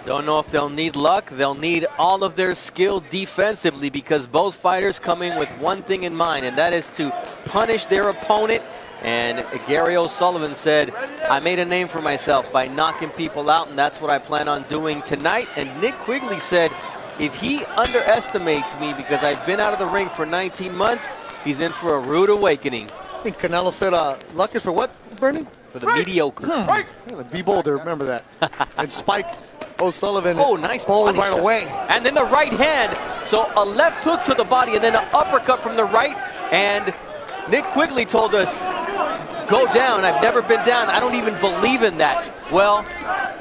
Don't know if they'll need luck. They'll need all of their skill defensively, because both fighters come in with one thing in mind, and that is to punish their opponent. And Gary O'Sullivan said, I made a name for myself by knocking people out, and that's what I plan on doing tonight. And Nick Quigley said, if he underestimates me because I've been out of the ring for 19 months, he's in for a rude awakening. I think Canelo said luck is for what, Bernie? For the mediocre. Yeah, be bolder, remember that. And Spike O'Sullivan nice bowled right away. And then the right hand. So a left hook to the body and then an uppercut from the right. And Nick Quigley told us, go down. I've never been down. I don't even believe in that. Well,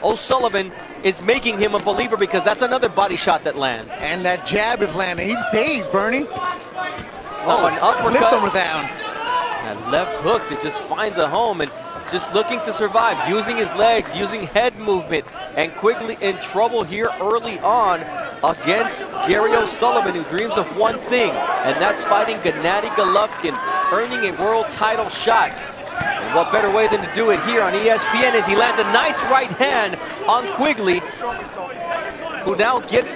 O'Sullivan is making him a believer, because that's another body shot that lands. And that jab is landing. He's dazed, Bernie. An uppercut. Flipped him down. That left hook that just finds a home, and just looking to survive, using his legs, using head movement. And Quigley in trouble here early on against Gary O'Sullivan, who dreams of one thing, and that's fighting Gennady Golovkin, earning a world title shot. And what better way than to do it here on ESPN as he lands a nice right hand on Quigley, who now gets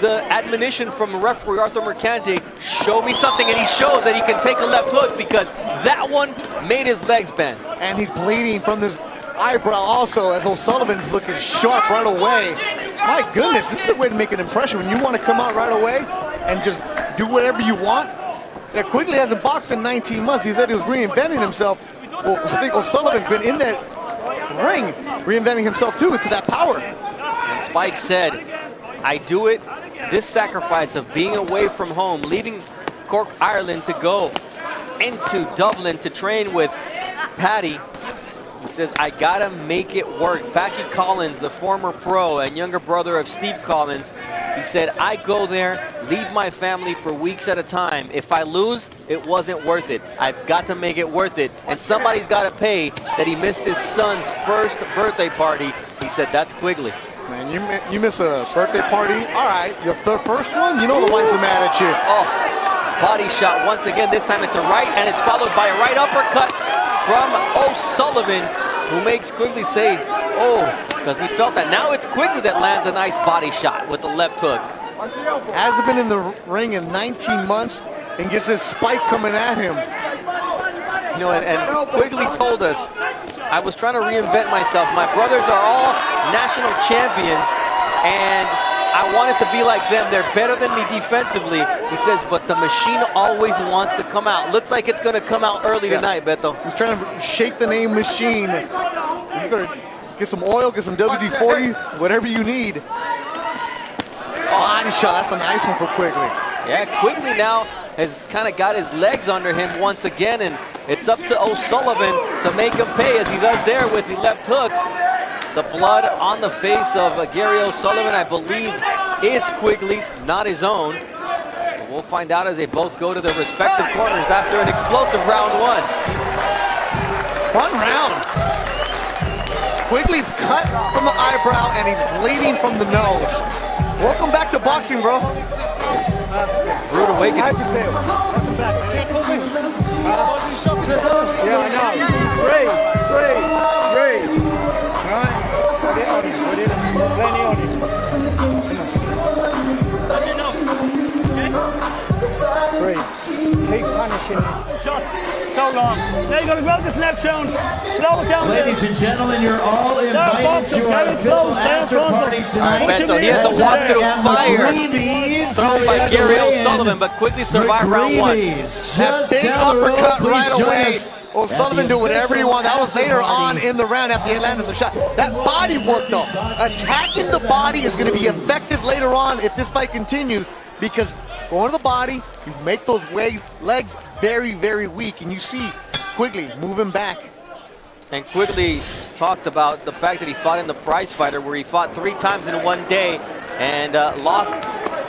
the admonition from referee Arthur Mercante, show me something, and he shows that he can take a left hook, because that one made his legs bend. And he's bleeding from this eyebrow also, as O'Sullivan's looking sharp right away. My goodness, this is the way to make an impression when you want to come out right away and just do whatever you want. Yeah, Quigley hasn't boxed in 19 months. He said he was reinventing himself. Well, I think O'Sullivan's been in that ring reinventing himself too, to that power. And Spike said, I do it, this sacrifice of being away from home, leaving Cork, Ireland to go into Dublin to train with Paddy. He says, I gotta make it work. Packy Collins, the former pro and younger brother of Steve Collins, he said, I go there, leave my family for weeks at a time. If I lose, it wasn't worth it. I've got to make it worth it. And somebody's got to pay that he missed his son's first birthday party. He said, that's Quigley. Man, you miss a birthday party? All right, your first one? You know the wife's mad at you. Oh, body shot once again. This time it's a right, and it's followed by a right uppercut from O'Sullivan, who makes Quigley say, oh, because he felt that. Now it's Quigley that lands a nice body shot with the left hook. Hasn't been in the ring in 19 months and gets this spike coming at him. You know, and Quigley told us, I was trying to reinvent myself. My brothers are all national champions, and I wanted to be like them. They're better than me defensively. He says, but the machine always wants to come out. Looks like it's going to come out early tonight, Beto. He's trying to shake the name machine. You better get some oil, get some WD-40, whatever you need. Body shot, that's a nice one for Quigley. Yeah, Quigley now has kind of got his legs under him once again, and it's up to O'Sullivan to make him pay, as he does there with the left hook. The blood on the face of Gary O'Sullivan, I believe, is Quigley's, not his own. But we'll find out as they both go to their respective corners after an explosive round one. Fun round. Quigley's cut from the eyebrow, and he's bleeding from the nose. Welcome back to boxing, bro. Rude awakening. Welcome back. Yeah, I know. Great. All right. Plenty audience. Great. Keep punishing. Shots. So long. Now you're going to grab this next round. Slow it down. Ladies and gentlemen, you're all invited to our official after party tonight. Beto, he had to walk through fire thrown by Gary O'Sullivan, but quickly survived round one. That big uppercut right away. O'Sullivan do whatever he wants. That was later on in the round after he landed some shot. That body work, though. Attacking the body is going to be effective later on if this fight continues, because going to the body, you make those legs very, very weak, and you see Quigley moving back. And Quigley talked about the fact that he fought in the prize fighter, where he fought 3 times in one day and lost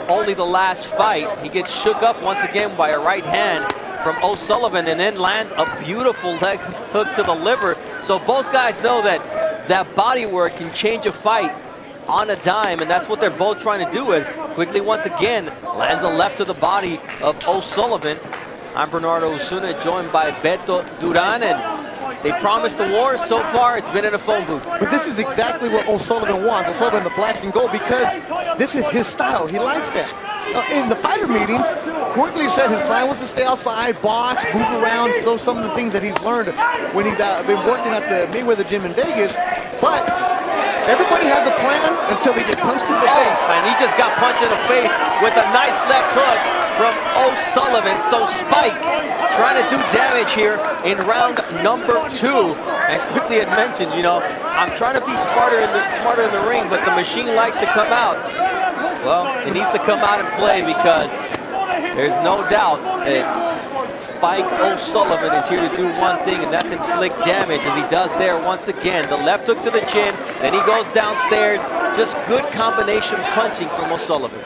only the last fight. He gets shook up once again by a right hand from O'Sullivan, and then lands a beautiful leg hook to the liver. So both guys know that that body work can change a fight on a dime, and that's what they're both trying to do. As Quigley once again lands a left to the body of O'Sullivan. I'm Bernardo Osuna, joined by Beto Duran, and They promised the war. So far, it's been in a phone booth. But this is exactly what O'Sullivan wants. O'Sullivan, the black and gold, because this is his style. He likes that. In the fighter meetings, Quigley said his plan was to stay outside, box, move around, so some of the things that he's learned when he's been working at the Mayweather gym in Vegas. But everybody has a plan until they get punched in the face. And he just got punched in the face with a nice left hook from O'Sullivan. So Spike trying to do damage here in round number 2. And Quigley had mentioned, you know, I'm trying to be smarter in the ring, but the machine likes to come out. Well, it needs to come out and play, because there's no doubt that Spike O'Sullivan is here to do one thing, and that's inflict damage, as he does there once again. The left hook to the chin, then he goes downstairs. Just good combination punching from O'Sullivan.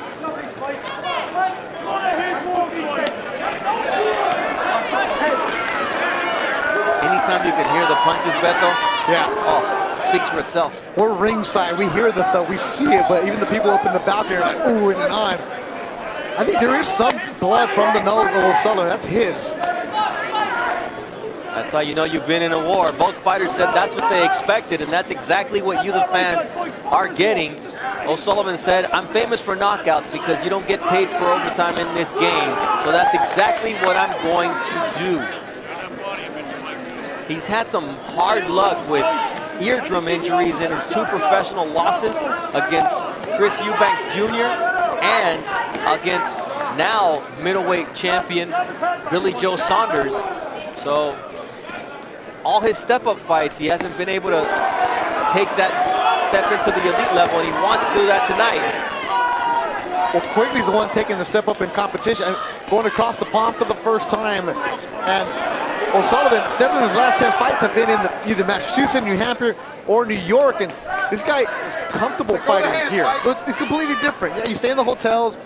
Anytime you can hear the punches, Beto, it speaks for itself. We're ringside. We hear that, though. We see it, but even the people up in the balcony are like, ooh and on. I think there is some blood from the nose of O'Sullivan. That's his. That's how you know you've been in a war. Both fighters said that's what they expected, and that's exactly what you, the fans, are getting. O'Sullivan said, I'm famous for knockouts because you don't get paid for overtime in this game. So that's exactly what I'm going to do. He's had some hard luck with eardrum injuries in his 2 professional losses against Chris Eubank Jr. and against now middleweight champion Billy Joe Saunders. So all his step-up fights, he hasn't been able to take that step into the elite level, and he wants to do that tonight. Well, Quigley's the one taking the step up in competition, going across the pond for the first time. And O'Sullivan, 7 of his last 10 fights have been in either Massachusetts, New Hampshire, or New York, and this guy is comfortable fighting here. So it's completely different. Yeah, you stay in the hotels,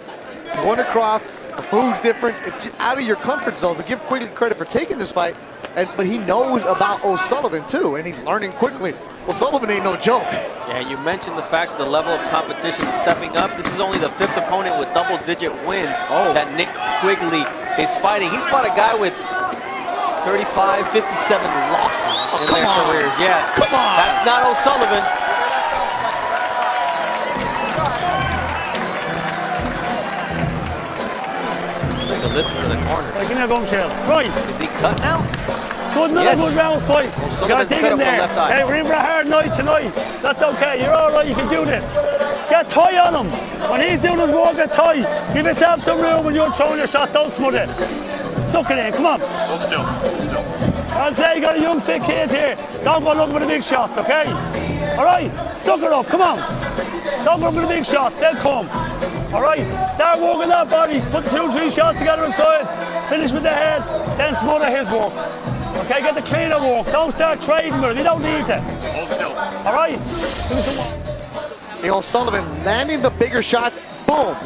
going across, the food's different. It's just out of your comfort zone. So give Quigley credit for taking this fight, but he knows about O'Sullivan too, and he's learning quickly. O'Sullivan ain't no joke. Yeah, you mentioned the fact the level of competition is stepping up. This is only the 5th opponent with double-digit wins that Nick Quigley is fighting. He's fought a guy with 35, 57 losses in their careers. Yeah, come on. That's not O'Sullivan. Take a listen to the corner. Give me a bombshell. Right. Is he cut now? Good, another good round fight. You got to dig in there. Hey, we're in for a hard night tonight. That's okay. You're all right. You can do this. Get tie on him. When he's doing his work, get tie. Give yourself some room when you're throwing your shot. Don't smother it. Suck it in. Come on. Hold still. I'll say you got a young fit kid here. Don't go looking for the big shots, okay? All right. Suck it up. Come on. Don't go for the big shots. They'll come. All right. Start working that body. Put 2-3 shots together inside. Finish with the head. Then smother his work. Okay, get the cleaner walk. Don't start trading with it. You don't need to. Hold still. All right? Give me some more. O'Sullivan landing the bigger shots. Boom.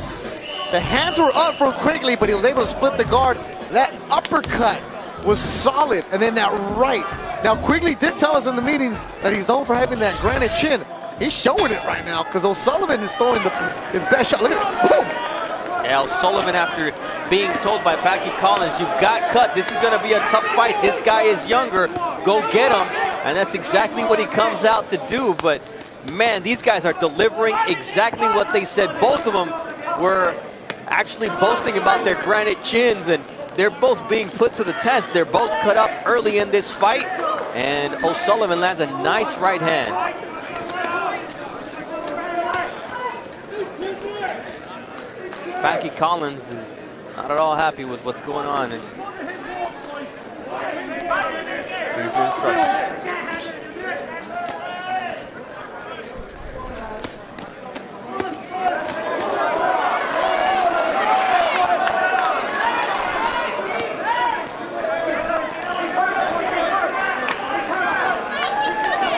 The hands were up from Quigley, but he was able to split the guard. That uppercut was solid. And then that right. Now, Quigley did tell us in the meetings that he's known for having that granite chin. He's showing it right now because O'Sullivan is throwing his best shot. Look at it. Boom. Yeah, O'Sullivan, after being told by Packy Collins, you've got cut. This is going to be a tough fight. This guy is younger. Go get him. And that's exactly what he comes out to do. But, man, these guys are delivering exactly what they said. Both of them were actually boasting about their granite chins, and they're both being put to the test. They're both cut up early in this fight. And O'Sullivan lands a nice right hand. Packy Collins is not at all happy with what's going on. And here's your instructions.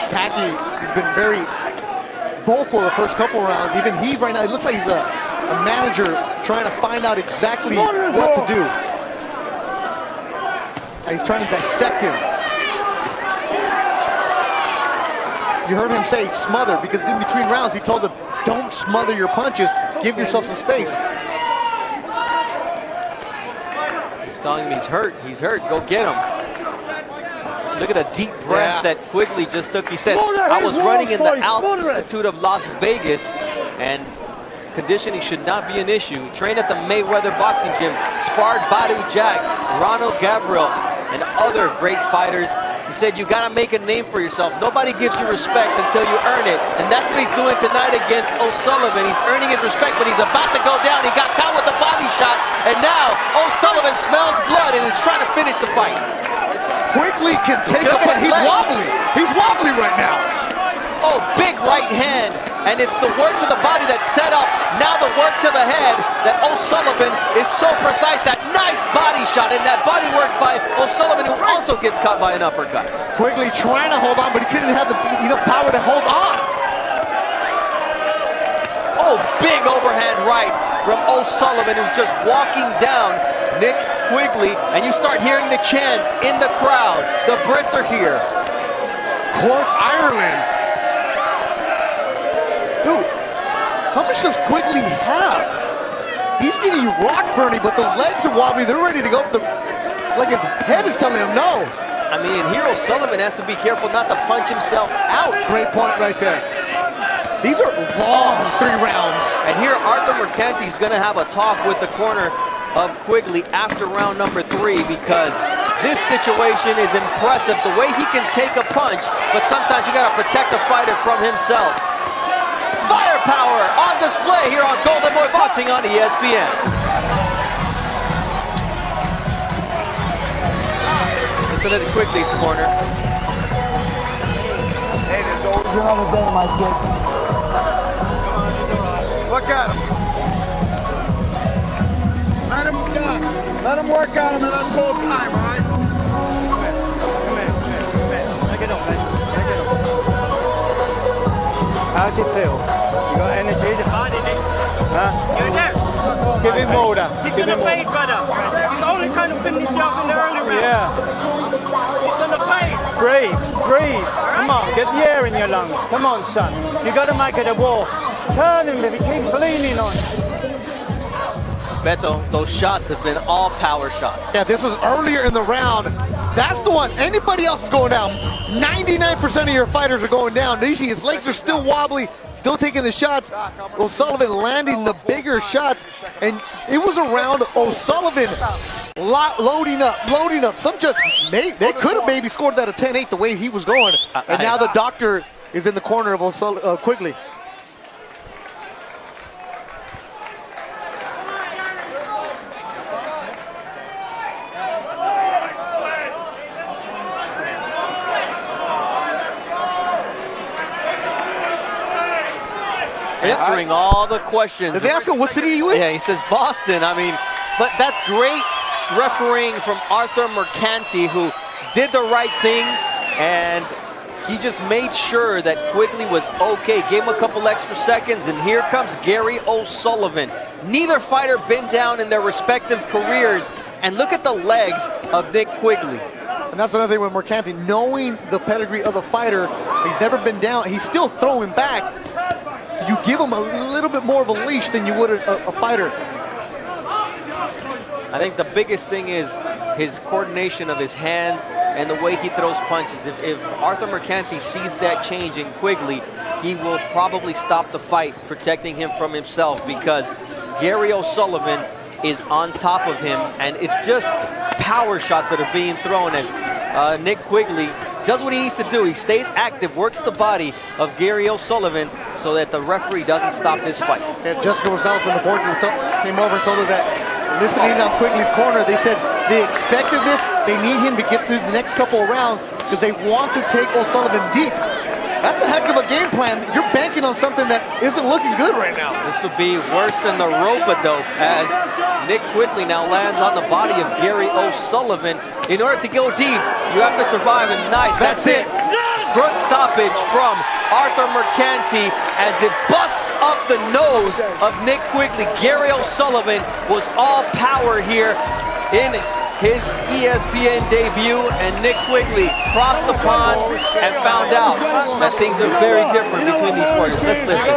Packy has been very vocal the first couple rounds. Even he right now, it looks like he's a manager trying to find out exactly what to do. He's trying to dissect him. You heard him say smother, because in between rounds he told him, don't smother your punches, give yourself some space. He's telling him he's hurt, go get him. Look at the deep breath that Quigley just took. He said, Smother I his was running in the walks, boys. Smother it. altitude of Las Vegas, and conditioning should not be an issue. He trained at the Mayweather boxing gym, sparred Badu Jack, Ronald Gabriel, and other great fighters. He said, you gotta make a name for yourself. Nobody gives you respect until you earn it. And that's what he's doing tonight against O'Sullivan. He's earning his respect, but he's about to go down. He got caught with a body shot, and now O'Sullivan smells blood and is trying to finish the fight. Quigley can take a punch. He's wobbly. He's wobbly right now. Oh, big right hand. And it's the work to the body that's set up. Now the work to the head that O'Sullivan is so precise. That nice body shot and that body work by O'Sullivan, who also gets caught by an uppercut. Quigley trying to hold on, but he couldn't have enough power to hold on. Oh, big overhand right from O'Sullivan, who's just walking down Nick Quigley. And you start hearing the chants in the crowd. The Brits are here. Cork, Ireland. Dude, how much does Quigley have? He's getting rock burning, but the legs are wobbly. They're ready to go. Like his head is telling him no. I mean, here O'Sullivan has to be careful not to punch himself out. Great point right there. These are long 3 rounds. And here Arthur Mercanti is going to have a talk with the corner of Quigley after round number 3, because this situation is impressive. The way he can take a punch, but sometimes you got to protect the fighter from himself. Firepower on display here on Golden Boy Boxing on ESPN. Listen to Quigley's corner. Hey, there's always another day, my kid. Look at him. Let him work on him and let's go time, all right? Come in. Take it up, man. How's it feel? You got energy? Huh? You're there. Give him more. He's gonna fade, brother. He's only trying to finish you off in the early round. Yeah. He's gonna fade. Breathe. Come on, get the air in your lungs. Come on, son. You gotta make it a walk. Turn him if he keeps leaning on you. Beto, those shots have been all power shots. Yeah, this is earlier in the round. That's the one. Anybody else is going down. 99% of your fighters are going down. Usually his legs are still wobbly, still taking the shots. O'Sullivan landing the bigger shots. And it was around O'Sullivan loading up. Some just, they could have maybe scored that a 10-8 the way he was going. And now the doctor is in the corner of Quigley. Answering all the questions. Did they ask him what city are you in? Yeah, he says Boston. I mean, but that's great refereeing from Arthur Mercanti, who did the right thing, and he just made sure that Quigley was okay. Gave him a couple extra seconds, and here comes Gary O'Sullivan. Neither fighter been down in their respective careers, and look at the legs of Nick Quigley. And that's another thing with Mercanti, knowing the pedigree of the fighter, he's never been down. He's still throwing back. You give him a little bit more of a leash than you would a fighter. I think the biggest thing is his coordination of his hands and the way he throws punches. If Arthur Mercanti sees that change in Quigley, he will probably stop the fight, protecting him from himself, because Gary O'Sullivan is on top of him, and it's just power shots that are being thrown as Nick Quigley does what he needs to do. He stays active, works the body of Gary O'Sullivan so that the referee doesn't stop this fight. And Jessica Rosales from the board came over and told us that listening on Quigley's corner, they said they expected this. They need him to get through the next couple of rounds because they want to take O'Sullivan deep. That's a heck of a game plan. You're banking on something that isn't looking good right now. This would be worse than the rope-a-dope as Nick Quigley now lands on the body of Gary O'Sullivan. In order to go deep, you have to survive, and nice. That's it. Front stoppage from Arthur Mercanti as it busts up the nose of Nick Quigley. Gary O'Sullivan was all power here in his ESPN debut, and Nick Quigley crossed the pond and found out that things are very different between these warriors. Let's listen.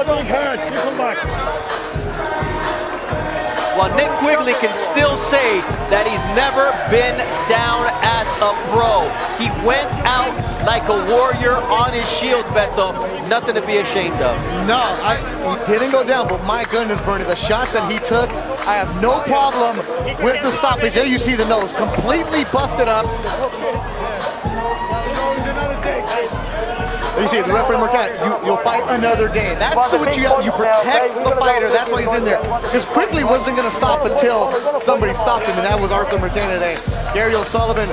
Well, Nick Quigley can still say that he's never been down as a pro. He went out like a warrior on his shield, Beto. Nothing to be ashamed of. No, he didn't go down, but my goodness, Bernie, the shots that he took, I have no problem with the stoppage. There you see the nose completely busted up. You see, the referee Marquette, you'll fight another day. That's what you protect the fighter. That's why he's in there. Because Quigley wasn't going to stop until somebody stopped him, and that was Arthur Marquette today. Gary O'Sullivan,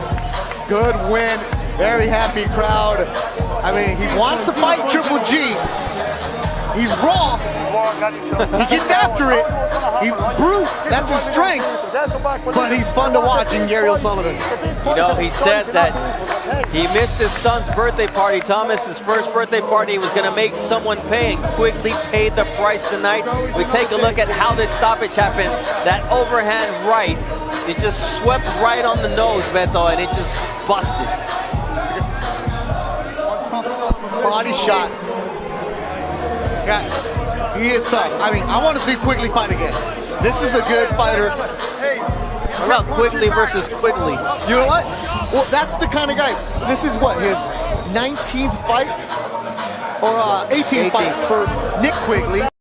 good win. Very happy crowd. I mean, he wants to fight Triple G. He's raw. He gets after it. He's brute. That's his strength. But he's fun to watch in Gary O'Sullivan. You know, he said that he missed his son's birthday party, Thomas, his first birthday party. He was going to make someone pay, and Quigley paid the price tonight. We take a look at how this stoppage happened. That overhand right, it just swept right on the nose, Beto, and it just busted. Body shot. Yeah, he is tough. I mean, I want to see Quigley fight again. This is a good fighter. What about Quigley versus Quigley? You know what? Well, that's the kind of guy. This is what, his 19th fight? Or 18th fight for Nick Quigley.